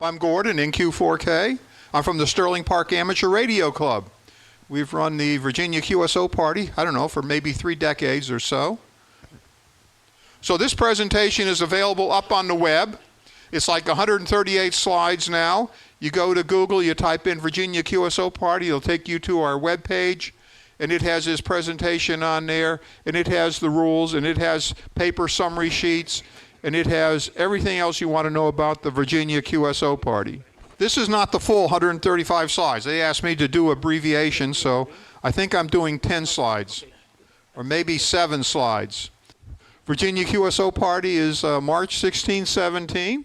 I'm Gordon, NQ4K. I'm from the Sterling Park Amateur Radio Club. We've run the Virginia QSO Party, I don't know, for maybe 3 decades or so. So this presentation is available up on the web. It's like 138 slides now. You go to Google, you type in Virginia QSO Party, it'll take you to our web page, and it has this presentation on there, and it has the rules, and it has paper summary sheets, and it has everything else you want to know about the Virginia QSO Party. This is not the full 135 slides. They asked me to do abbreviations, so I think I'm doing 10 slides, or maybe 7 slides. Virginia QSO Party is March 16, 17,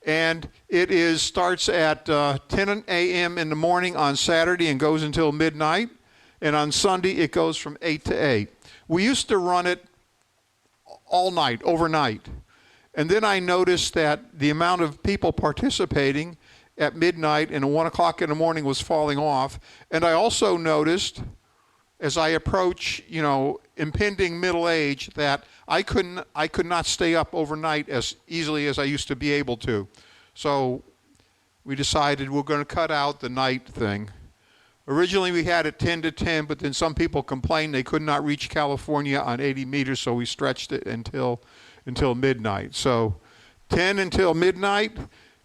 and it starts at 10 a.m. in the morning on Saturday and goes until midnight, and on Sunday it goes from 8 to 8. We used to run it all night, overnight. And then I noticed that the amount of people participating at midnight and at 1 o'clock in the morning was falling off. And I also noticed, as I approach, impending middle age, that I could not stay up overnight as easily as I used to be able to. So we decided we're going to cut out the night thing. Originally we had it 10 to 10, but then some people complained they could not reach California on 80 meters, so we stretched it until midnight. So 10 until midnight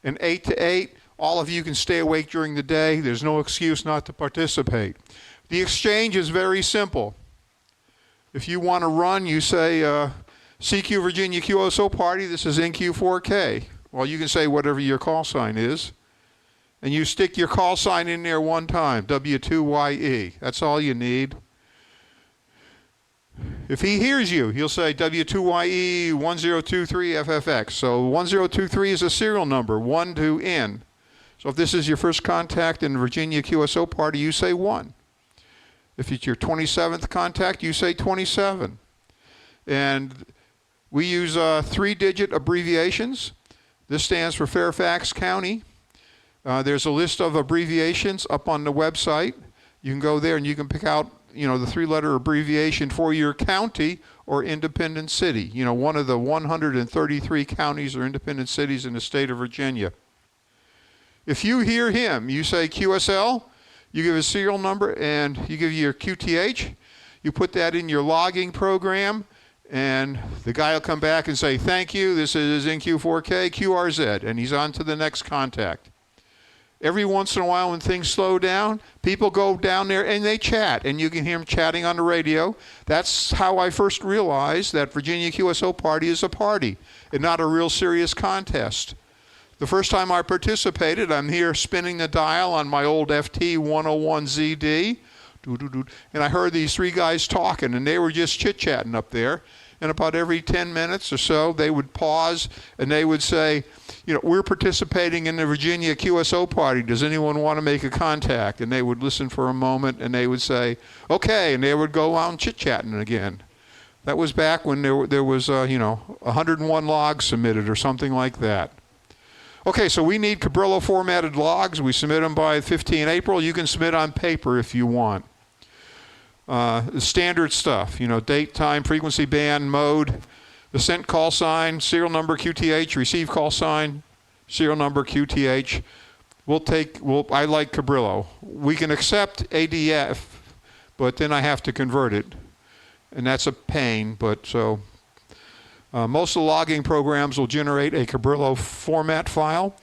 and 8 to 8. All of you can stay awake during the day. There's no excuse not to participate. The exchange is very simple. If you want to run, you say, CQ Virginia QSO Party, this is NQ4K. Well, you can say whatever your call sign is. And you stick your call sign in there one time, W2YE. That's all you need. If he hears you, he'll say W2YE 1023FFX. So 1023 is a serial number, 1 to N. So if this is your first contact in Virginia QSO Party, you say 1. If it's your 27th contact, you say 27. And we use 3-digit abbreviations. This stands for Fairfax County. There's a list of abbreviations up on the website. You can go there and you can pick out, the 3-letter abbreviation for your county or independent city. One of the 133 counties or independent cities in the state of Virginia. If you hear him, you say QSL, you give a serial number, and you give your QTH. You put that in your logging program, and the guy will come back and say, thank you, this is NQ4K, QRZ, and he's on to the next contact. Every once in a while when things slow down, people go down there and they chat, and you can hear them chatting on the radio. That's how I first realized that Virginia QSO Party is a party and not a real serious contest. The first time I participated, I'm here spinning the dial on my old FT 101ZD, and I heard these 3 guys talking, and they were just chit-chatting up there. And about every 10 minutes or so, they would pause and they would say, we're participating in the Virginia QSO Party. Does anyone want to make a contact? And they would listen for a moment and they would say, okay, and they would go on chit-chatting again. That was back when there was, 101 logs submitted or something like that. Okay, so we need Cabrillo formatted logs. We submit them by 15 April. You can submit on paper if you want. Standard stuff, date, time, frequency band, mode, the sent call sign, serial number QTH, receive call sign, serial number QTH. I like Cabrillo. We can accept ADF, but then I have to convert it, and that's a pain. But so most of the logging programs will generate a Cabrillo format file.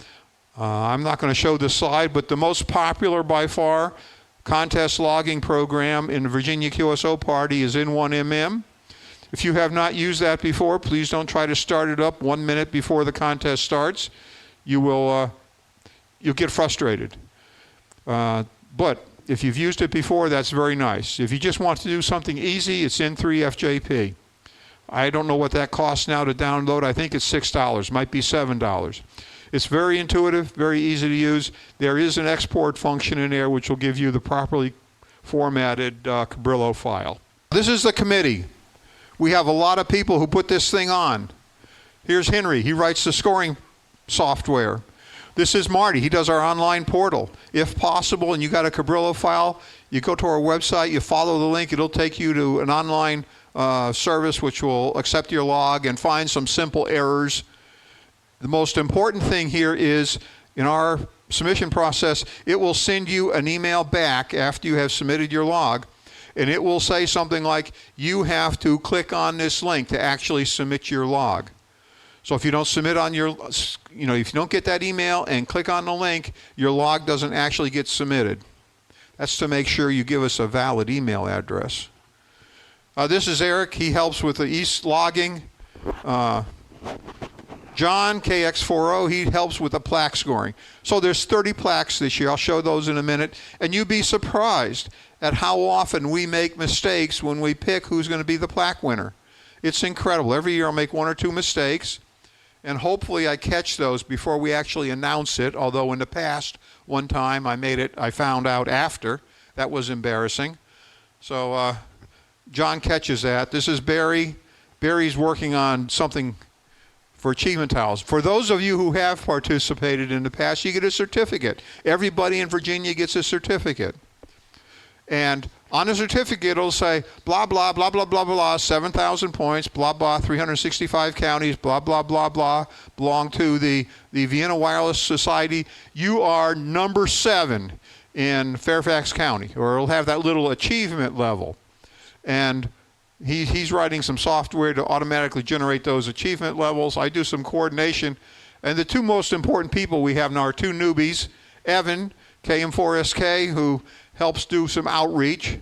I'm not going to show this slide, but the most popular by far contest logging program in the Virginia QSO Party is N1MM. If you have not used that before, please don't try to start it up 1 minute before the contest starts. You'll get frustrated. But if you've used it before, that's very nice. If you just want to do something easy, it's N3FJP. I don't know what that costs now to download. I think it's $6, might be $7. It's very intuitive, very easy to use. There is an export function in there which will give you the properly formatted Cabrillo file. This is the committee. We have a lot of people who put this thing on. Here's Henry. He writes the scoring software. This is Marty. He does our online portal. If possible, and you got a Cabrillo file, you go to our website, you follow the link, it'll take you to an online service which will accept your log and find some simple errors The most important thing here is in our submission process, it will send you an email back after you have submitted your log, and it will say something like, you have to click on this link to actually submit your log. So if you don't submit on your, if you don't get that email and click on the link, your log doesn't actually get submitted. That's to make sure you give us a valid email address. This is Eric. He helps with the East logging. John, KX40, he helps with the plaque scoring. So there's 30 plaques this year. I'll show those in a minute. And you'd be surprised at how often we make mistakes when we pick who's going to be the plaque winner. It's incredible. Every year I'll make 1 or 2 mistakes, and hopefully I catch those before we actually announce it, although in the past, one time I found out after. That was embarrassing. So John catches that. This is Barry. Barry's working on something for achievement tiles. For those of you who have participated in the past, you get a certificate. Everybody in Virginia gets a certificate. And on the certificate, it'll say, blah, blah, blah, blah, blah, blah, 7,000 points, blah, blah, 365 counties, blah, blah, blah, blah, belong to the Vienna Wireless Society. You are number 7 in Fairfax County, or it'll have that little achievement level. And he's writing some software to automatically generate those achievement levels. I do some coordination. And the 2 most important people we have now are 2 newbies, Evan, KM4SK, who helps do some outreach,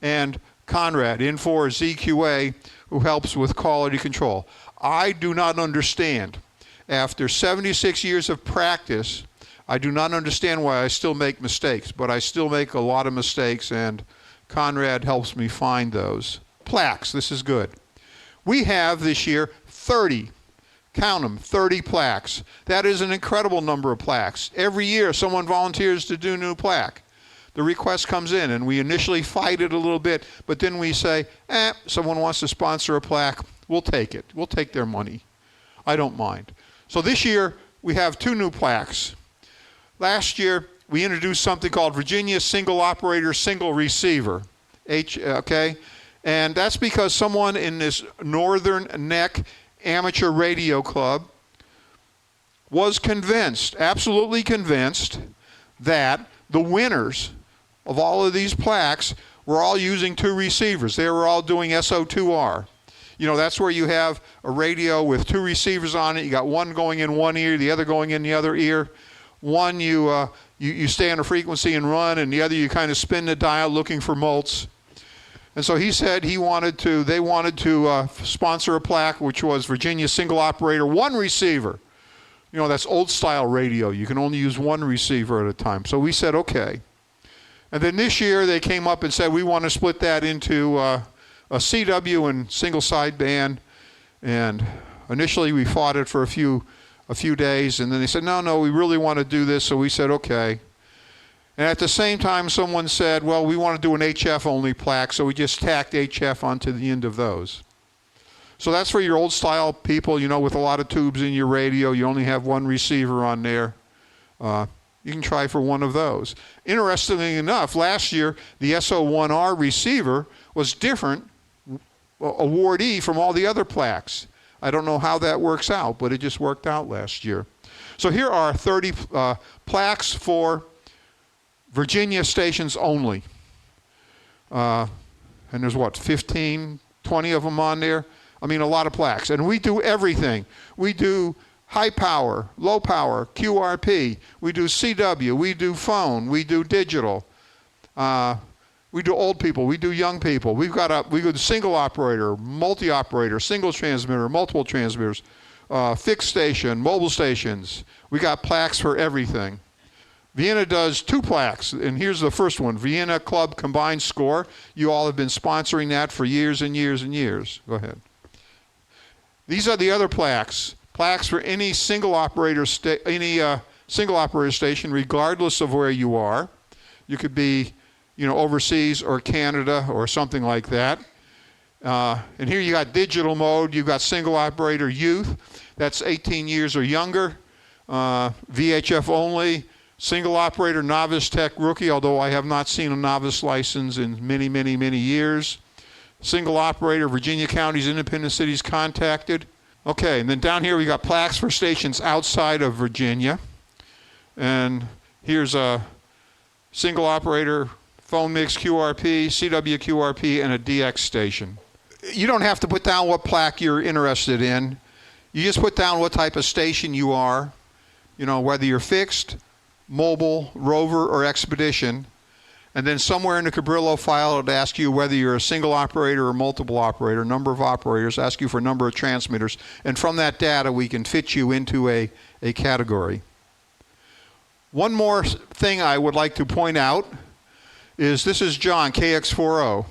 and Conrad, N4ZQA, who helps with quality control. I do not understand. After 76 years of practice, I do not understand why I still make mistakes, but I still make a lot of mistakes, and Conrad helps me find those. Plaques, this is good. We have this year 30, count them, 30 plaques. That is an incredible number of plaques. Every year someone volunteers to do a new plaque. The request comes in, and we initially fight it a little bit, but then we say, someone wants to sponsor a plaque, we'll take it. We'll take their money. I don't mind. So this year we have 2 new plaques. Last year we introduced something called Virginia Single Operator Single Receiver, okay? And that's because someone in this Northern Neck Amateur Radio Club was convinced, absolutely convinced, that the winners of all of these plaques were all using 2 receivers. They were all doing SO2R. That's where you have a radio with 2 receivers on it. You got one going in one ear, the other going in the other ear. One you stay on a frequency and run, and the other you kind of spin the dial looking for mults. And so he said they wanted to sponsor a plaque, which was Virginia Single Operator 1 receiver. That's old style radio. You can only use 1 receiver at a time. So we said, okay. And then this year they came up and said, we want to split that into a CW and single sideband. And initially we fought it for a few days, and then they said, no, we really want to do this. So we said, okay. And at the same time, someone said, well, we want to do an HF only plaque, so we just tacked HF onto the end of those. So that's for your old style people, with a lot of tubes in your radio. You only have 1 receiver on there. You can try for one of those. Interestingly enough, last year, the SO1R receiver was different awardee from all the other plaques. I don't know how that works out, but it just worked out last year. So here are 30 plaques for Virginia stations only. And there's 15, 20 of them on there. I mean, a lot of plaques. And we do everything. We do high power, low power, QRP. We do CW. We do phone. We do digital. We do old people. We do young people. We do single operator, multi-operator, single transmitter, multiple transmitters, fixed station, mobile stations. We got plaques for everything. Vienna does 2 plaques, and here's the first one, Vienna Club Combined Score. You all have been sponsoring that for years and years and years. Go ahead. These are the other plaques. Plaques for any single operator station, regardless of where you are. You could be, overseas or Canada or something like that. And here you got digital mode. You've got single operator youth. That's 18 years or younger. VHF only. Single operator, novice tech, rookie, although I have not seen a novice license in many, many, many years. Single operator, Virginia counties, independent cities contacted. Okay, and then down here we got plaques for stations outside of Virginia. And here's a single operator, phone mix QRP, CW QRP, and a DX station. You don't have to put down what plaque you're interested in. You just put down what type of station you are, you know, whether you're fixed, mobile, rover, or expedition. And then somewhere in the Cabrillo file, it'll ask you whether you're a single operator or multiple operator, number of operators, ask you for number of transmitters. And from that data, we can fit you into a category. One more thing I would like to point out is this is John, KX40.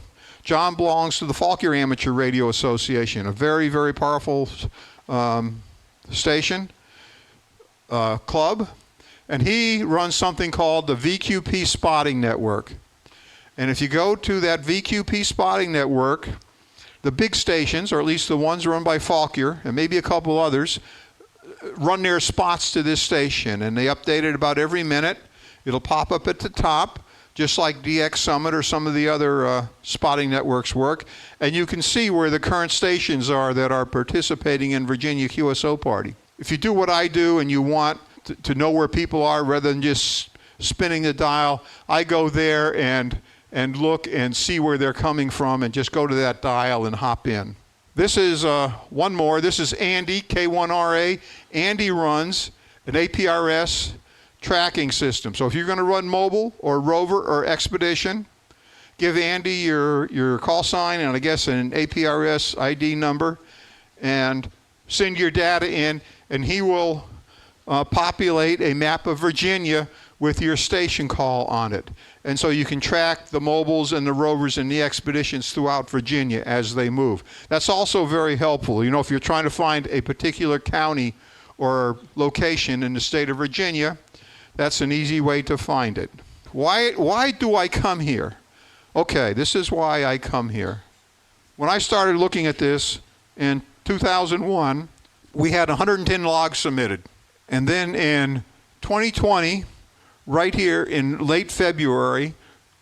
John belongs to the Fauquier Amateur Radio Association, a very, very powerful station, club. And he runs something called the VQP Spotting Network. And if you go to that VQP Spotting Network, the big stations, or at least the ones run by Fauquier, and maybe a couple others, run their spots to this station. And they update it about every minute. It'll pop up at the top, just like DX Summit or some of the other spotting networks work. And you can see where the current stations are that are participating in Virginia QSO Party. If you do what I do and you want to know where people are rather than just spinning the dial, I go there and look and see where they're coming from and just go to that dial and hop in. This is one more. This is Andy, K1RA. Andy runs an APRS tracking system. So if you're going to run mobile or rover or expedition, give Andy your call sign and I guess an APRS ID number and send your data in, and he will populate a map of Virginia with your station call on it. And so you can track the mobiles and the rovers and the expeditions throughout Virginia as they move. That's also very helpful. You know, if you're trying to find a particular county or location in the state of Virginia, that's an easy way to find it. Why do I come here? Okay, this is why I come here. When I started looking at this in 2001, we had 110 logs submitted. And then in 2020, right here in late February,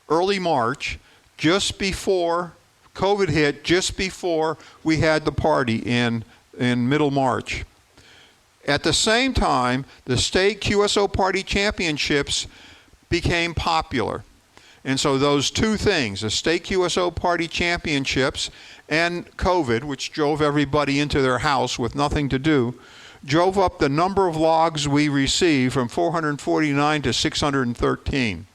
early March, just before COVID hit, just before we had the party in middle March. At the same time, the state QSO Party championships became popular. And so those two things, the state QSO Party championships and COVID, which drove everybody into their house with nothing to do, drove up the number of logs we received from 449 to 613.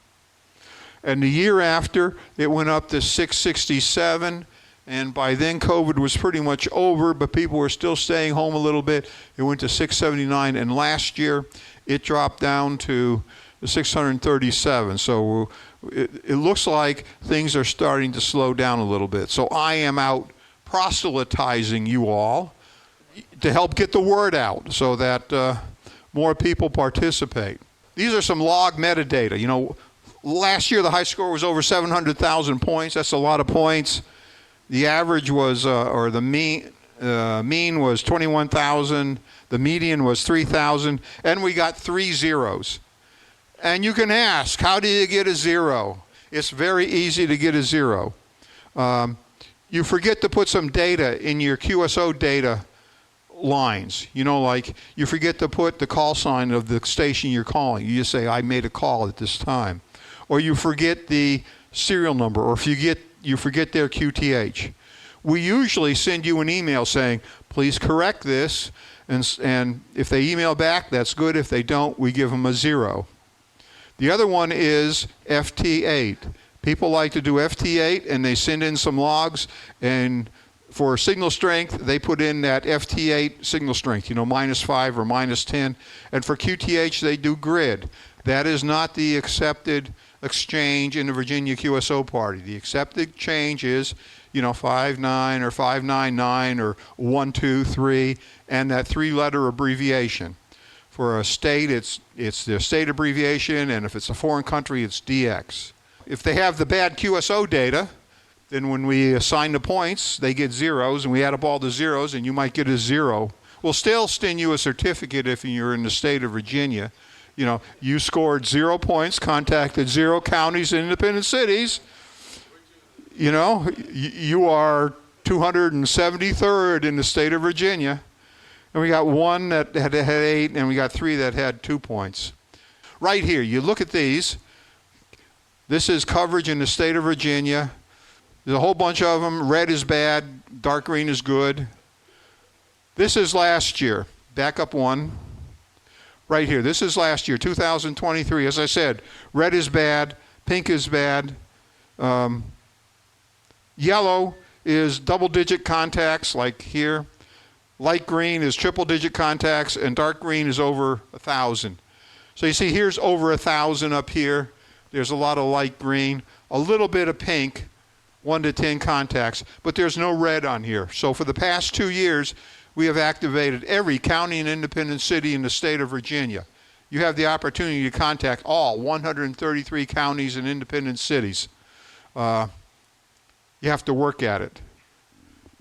And the year after, it went up to 667, and by then COVID was pretty much over, but people were still staying home a little bit. It went to 679, and last year it dropped down to 637. So it looks like things are starting to slow down a little bit. So I am out proselytizing you all to help get the word out so that more people participate. These are some log metadata. You know, last year the high score was over 700,000 points. That's a lot of points. The average was, or the mean was 21,000. The median was 3,000. And we got 3 zeros. And you can ask, how do you get a 0? It's very easy to get a 0. You forget to put some data in your QSO data lines. You know, like you forget to put the call sign of the station you're calling. You just say, I made a call at this time. Or you forget the serial number, or if you forget their QTH. We usually send you an email saying, please correct this, and if they email back, that's good. If they don't, we give them a 0. The other one is FT8. People like to do FT8, and they send in some logs, and for signal strength, they put in that FT8 signal strength, you know, -5 or -10. And for QTH, they do grid. That is not the accepted exchange in the Virginia QSO Party. The accepted exchange is, you know, 59 or 599 or 123, and that 3-letter abbreviation. For a state, it's the state abbreviation, and if it's a foreign country, it's DX. If they have the bad QSO data, then when we assign the points, they get zeros, and we add up all the zeros, and you might get a 0. We'll still send you a certificate if you're in the state of Virginia. You know, you scored 0 points, contacted 0 counties and independent cities. You know, you are 273rd in the state of Virginia. And we got one that had 8, and we got 3 that had 2 points. Right here, you look at these. This is coverage in the state of Virginia. There's a whole bunch of them. Red is bad, dark green is good. This is last year. Back up one. Right here, this is last year, 2023. As I said, red is bad, pink is bad. Yellow is double-digit contacts, like here. Light green is triple-digit contacts, and dark green is over 1,000. So you see, here's over 1,000 up here. There's a lot of light green, a little bit of pink, 1 to 10 contacts, but there's no red on here. So for the past 2 years, we have activated every county and independent city in the state of Virginia. You have the opportunity to contact all 133 counties and independent cities. You have to work at it.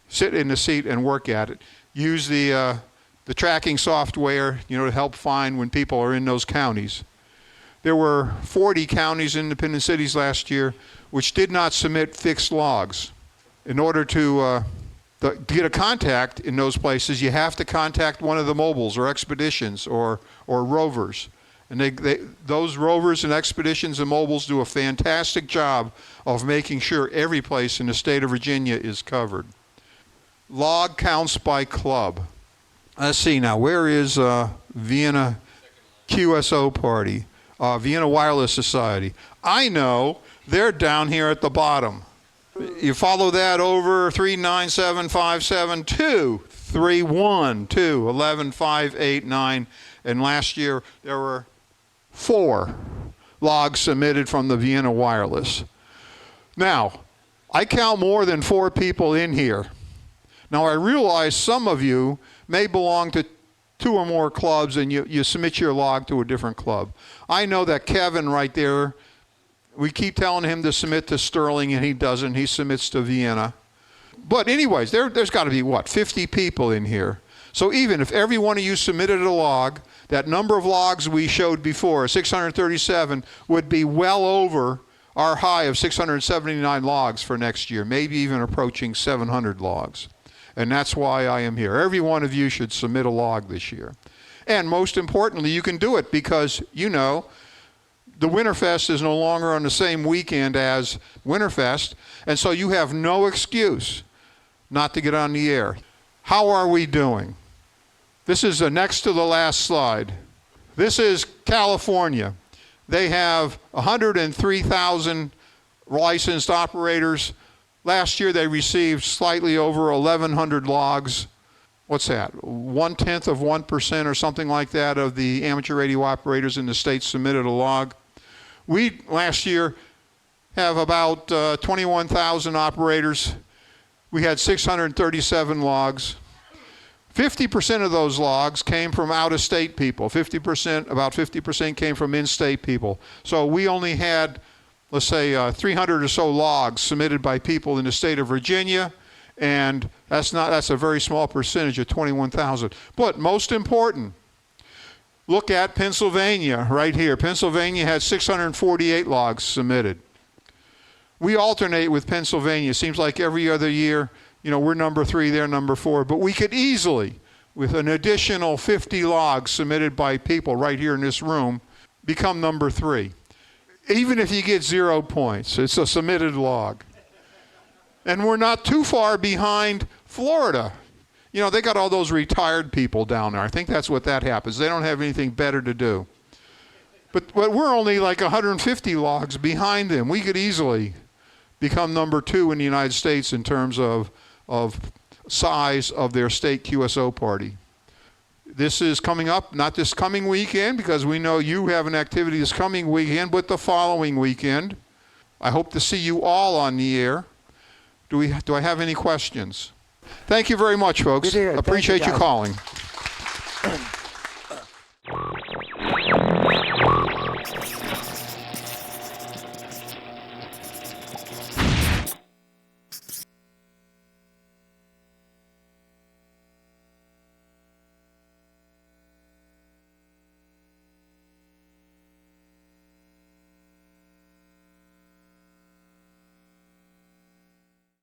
Sit in the seat and work at it. Use the tracking software, to help find when people are in those counties. There were 40 counties and independent cities last year which did not submit fixed logs. In order to get a contact in those places, you have to contact one of the mobiles or expeditions or rovers. And those rovers and expeditions and mobiles do a fantastic job of making sure every place in the state of Virginia is covered. Log counts by club. Let's see now, where is Vienna QSO Party? Vienna Wireless Society. I know they're down here at the bottom. You follow that over 39757 312 11589, and last year there were 4 logs submitted from the Vienna Wireless. Now, I count more than 4 people in here. Now, I realize some of you may belong to 2 or more clubs, and you submit your log to a different club. I know that Kevin right there, we keep telling him to submit to Sterling, and he doesn't. He submits to Vienna. But anyways, there's got to be, 50 people in here. So even if every one of you submitted a log, that number of logs we showed before, 637, would be well over our high of 679 logs for next year, maybe even approaching 700 logs. And that's why I am here. Every one of you should submit a log this year. And most importantly, you can do it because, the Winterfest is no longer on the same weekend as Winterfest, and so you have no excuse not to get on the air. How are we doing? This is next to the last slide. This is California. They have 103,000 licensed operators. Last year they received slightly over 1,100 logs. What's that? 0.1% or something like that of the amateur radio operators in the state submitted a log. We, last year, have about 21,000 operators. We had 637 logs. 50% of those logs came from out-of-state people. About 50% came from in-state people. So we only had, let's say, 300 or so logs submitted by people in the state of Virginia, and that's a very small percentage of 21,000. But most important, look at Pennsylvania right here. Pennsylvania had 648 logs submitted. We alternate with Pennsylvania. Seems like every other year, we're number 3, they're number 4. But we could easily, with an additional 50 logs submitted by people right here in this room, become number 3. Even if you get 0 points, it's a submitted log. And we're not too far behind Florida. They got all those retired people down there. I think that's what that happens. They don't have anything better to do. But we're only like 150 logs behind them. We could easily become number 2 in the United States in terms of size of their state QSO party. This is coming up, not this coming weekend, because we know you have an activity this coming weekend, but the following weekend. I hope to see you all on the air. Do I have any questions? Thank you very much, folks. Appreciate you calling.